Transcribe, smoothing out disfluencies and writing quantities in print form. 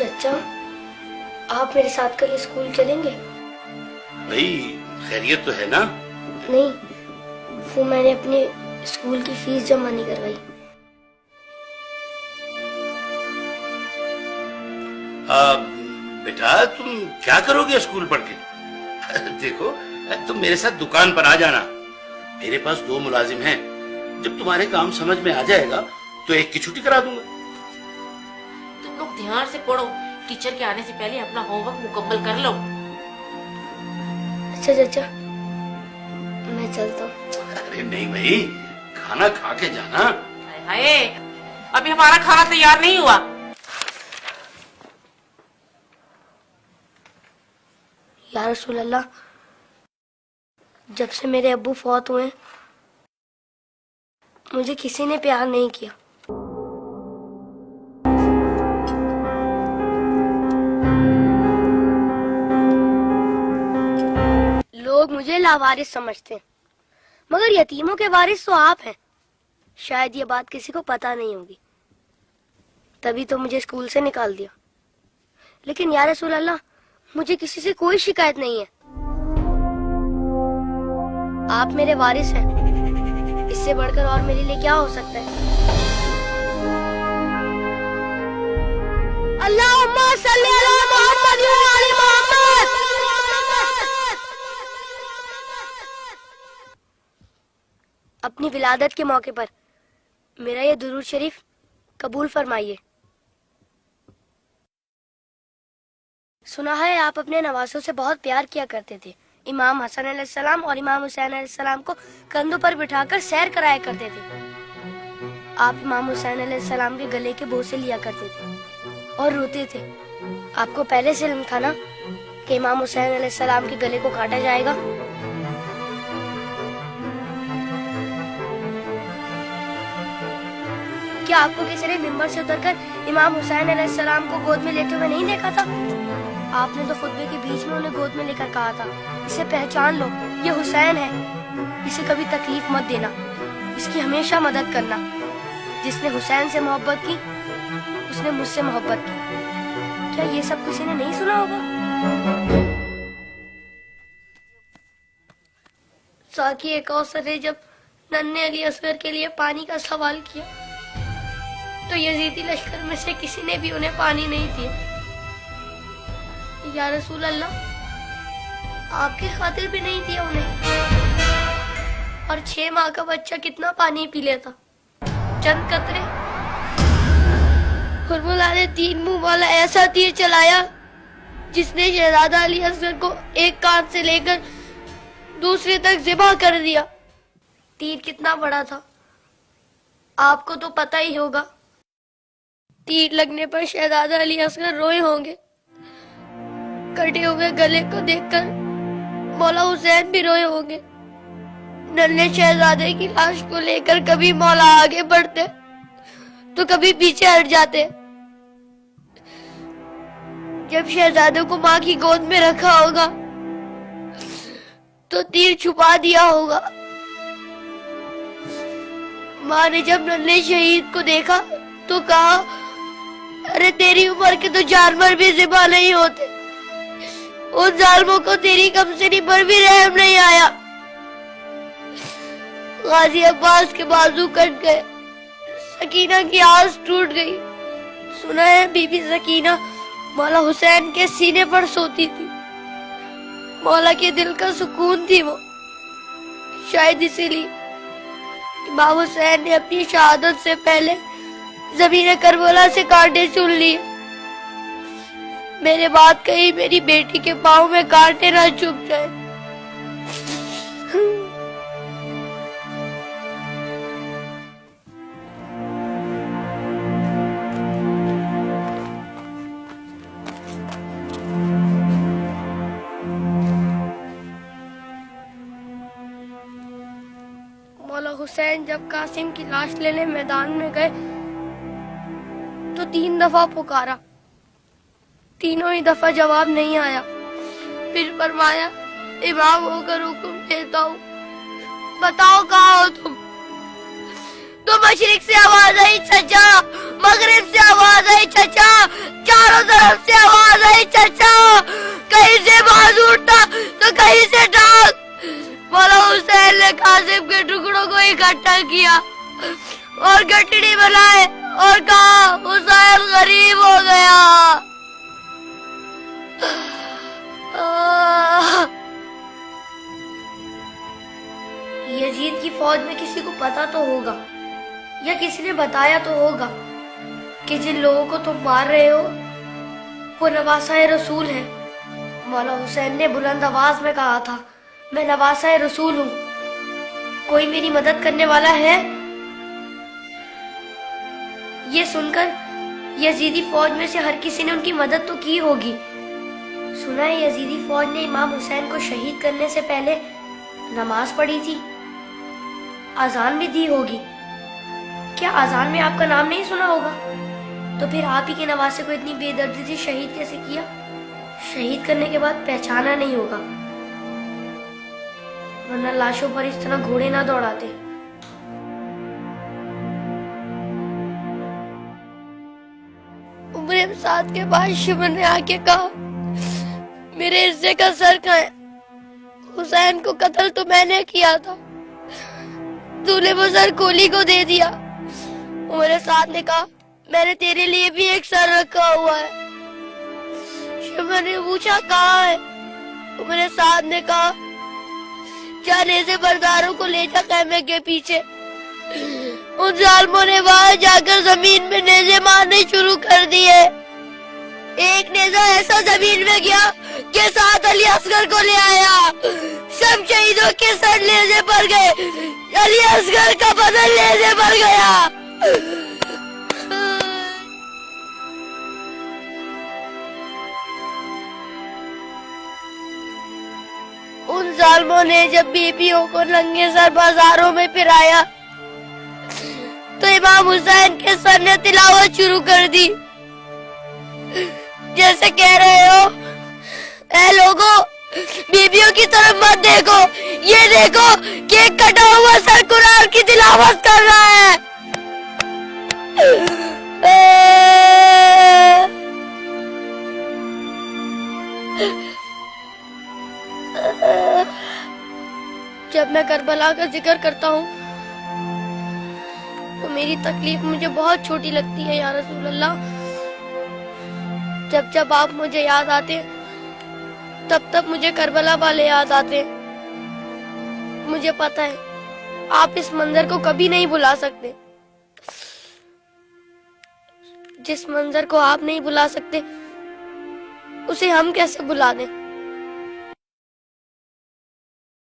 चचा, आप मेरे साथ कल स्कूल चलेंगे? भाई खैरियत तो है ना? नहीं, वो मैंने अपने स्कूल की फीस जमा नहीं करवाई। बेटा तुम क्या करोगे स्कूल पढ़ के? देखो तुम मेरे साथ दुकान पर आ जाना। मेरे पास 2 मुलाजिम हैं। जब तुम्हारे काम समझ में आ जाएगा तो एक की छुट्टी करा दूंगा। तुम लोग ध्यान से पढ़ो, टीचर के आने से पहले अपना होमवर्क मुकम्मल कर लो। अच्छा चाचा, मैं चलता हूँ। अरे नहीं भाई, खाना खा के जाना। हाय, अभी हमारा खाना तैयार नहीं हुआ। या रसूल अल्लाह, जब से मेरे अब्बू फौत हुए मुझे किसी ने प्यार नहीं किया। लोग मुझे लावारिस समझते हैं, मगर यतीमों के वारिस तो आप हैं। शायद ये बात किसी को पता नहीं होगी, तभी तो मुझे स्कूल से निकाल दिया। लेकिन या रसूल अल्लाह, मुझे किसी से कोई शिकायत नहीं है। आप मेरे वारिस हैं, इससे बढ़कर और मेरे लिए क्या हो सकता है? अल्लाहुम्मा सल्ली अला मुहम्मद व आले मोहम्मद। अपनी विलादत के मौके पर मेरा ये दुरूद शरीफ कबूल फरमाइए। सुना है आप अपने नवासों से बहुत प्यार किया करते थे। इमाम हसन अलैहिस्सलाम और इमाम हुसैन अलैहिस्सलाम को कंधों पर बिठाकर सैर कराया करते थे। आप इमाम हुसैन अलैहिस्सलाम के गले के बोसे लिया करते थे और रोते थे। आपको पहले से इल्म था ना कि इमाम हुसैन अलैहिस्सलाम के गले को काटा जाएगा? क्या आपको किसी ने मिंबर से उतरकर इमाम हुसैन अलैहिस्सलाम को गोद में लेते हुए नहीं देखा था? आपने तो खुतबे के बीच में उन्हें गोद में लेकर कहा था, इसे पहचान लो, ये हुसैन है, इसे कभी तकलीफ मत देना, इसकी हमेशा मदद करना। जिसने हुसैन से मोहब्बत की उसने मुझसे मोहब्बत की। क्या ये सब किसी ने नहीं सुना होगा? साकी कौसर ने जब नन्हे अली असगर के लिए पानी का सवाल किया तो यजीदी लश्कर में से किसी ने भी उन्हें पानी नहीं दिया। या रसूल अल्लाह, आपकी खातिर भी नहीं दिया उन्हें। और 6 माह का बच्चा कितना पानी पी लेता? चंद कतरे। हुर्मुला ने 3 मुंह वाला ऐसा तीर चलाया जिसने शहजादा अली असगर को एक कान से लेकर दूसरे तक ज़िबा कर दिया। तीर कितना बड़ा था आपको तो पता ही होगा। तीर लगने पर शहजादा अली असगर रोए होंगे। कटे हुए गले को देखकर मौला हुसैन भी रोए होंगे। नन्हे शहजादे की लाश को लेकर कभी मौला आगे बढ़ते तो कभी पीछे हट जाते। जब शहजादे को माँ की गोद में रखा होगा तो तीर छुपा दिया होगा। माँ ने जब नन्हे शहीद को देखा तो कहा, अरे तेरी उम्र के तो जानवर भी ज़िबा नहीं होते, उन जालिमों को तेरी कमसिनी पर भी रहम नहीं आया। गाजी अब्बास के बाजू कट गए, सकीना की आस टूट गई। सुना है बीबी सकीना मौला हुसैन के सीने पर सोती थी। मौला के दिल का सुकून थी वो। शायद इसीलिए इमाम हुसैन ने अपनी शहादत से पहले ज़मीन करबला से कांटे चुन लिए। मेरे बात कही मेरी बेटी के पाँव में कांटे ना चुभ जाए। मौला हुसैन जब कासिम की लाश लेने मैदान में गए तो 3 दफा पुकारा, तीनों ही दफा जवाब नहीं आया। फिर फरमाया, इमाम होकर हुक्म देता हूँ, बताओ कहाँ हो तुम? तो मशरिक से आवाज आई चचा, मगरिब से आवाज आई चचा, चारों तरफ इकट्ठा किया और गठड़ी बनाए और कहा हुसैन गरीब हो गया। यजीद की फौज में किसी को पता तो होगा या किसी ने बताया तो होगा कि जिन लोगों को तुम मार रहे हो वो नवासा रसूल है। मौला हुसैन ने बुलंद आवाज में कहा था, मैं नवासा रसूल हूँ, कोई मेरी मदद करने वाला है? ये सुनकर यजीदी फौज में से हर किसी ने उनकी मदद तो की होगी। सुना है यजीदी फौज ने इमाम हुसैन को शहीद करने से पहले नमाज पढ़ी थी, अजान भी दी होगी। क्या अजान में आपका नाम नहीं सुना होगा? तो फिर आप ही के नवासे को इतनी बेदर्दी से शहीद कैसे किया? शहीद करने के बाद पहचाना नहीं होगा, वरना लाशों पर इस तरह घोड़े ना दौड़ाते। उम्र साथ के बाद शिवर ने आके कहा, मेरे हिस्से का सर कहाँ है? हुसैन को कत्ल तो मैंने किया था, तूने वो सर कोली को दे दिया। उमर साथ ने कहा, मैंने तेरे लिए भी एक सर रखा हुआ है। शिवर ने पूछा, कहाँ है? उमर साथ ने कहा, जाने से बरदारों को ले जा खैमे के पीछे। उन जालिमों ने वहां जाकर जमीन में नेज़े मारने शुरू कर दिए। एक नेज़ा ऐसा जमीन में गया कि साथ अली असगर को ले आया। सब शहीदों के सर नेज़े पर गए, अली असगर का बदन नेज़े पर गया। उन जालिमों ने जब बीबियों को नंगे सर बाजारों में फिराया तो इमाम हुसैन के सर ने तिलावत शुरू कर दी, जैसे कह रहे हो, ऐ लोगों, बीबियों की तरफ मत देखो, ये देखो कि एक कटा हुआ सर कुरान की तिलावत कर रहा है। जब मैं करबला का जिक्र करता हूँ तो मेरी तकलीफ मुझे बहुत छोटी लगती है या रसूल अल्लाह। जब जब आप मुझे याद आते तब तब मुझे करबला वाले याद आते। मुझे पता है आप इस मंजर को कभी नहीं भुला सकते। जिस मंजर को आप नहीं भुला सकते उसे हम कैसे भुला दें?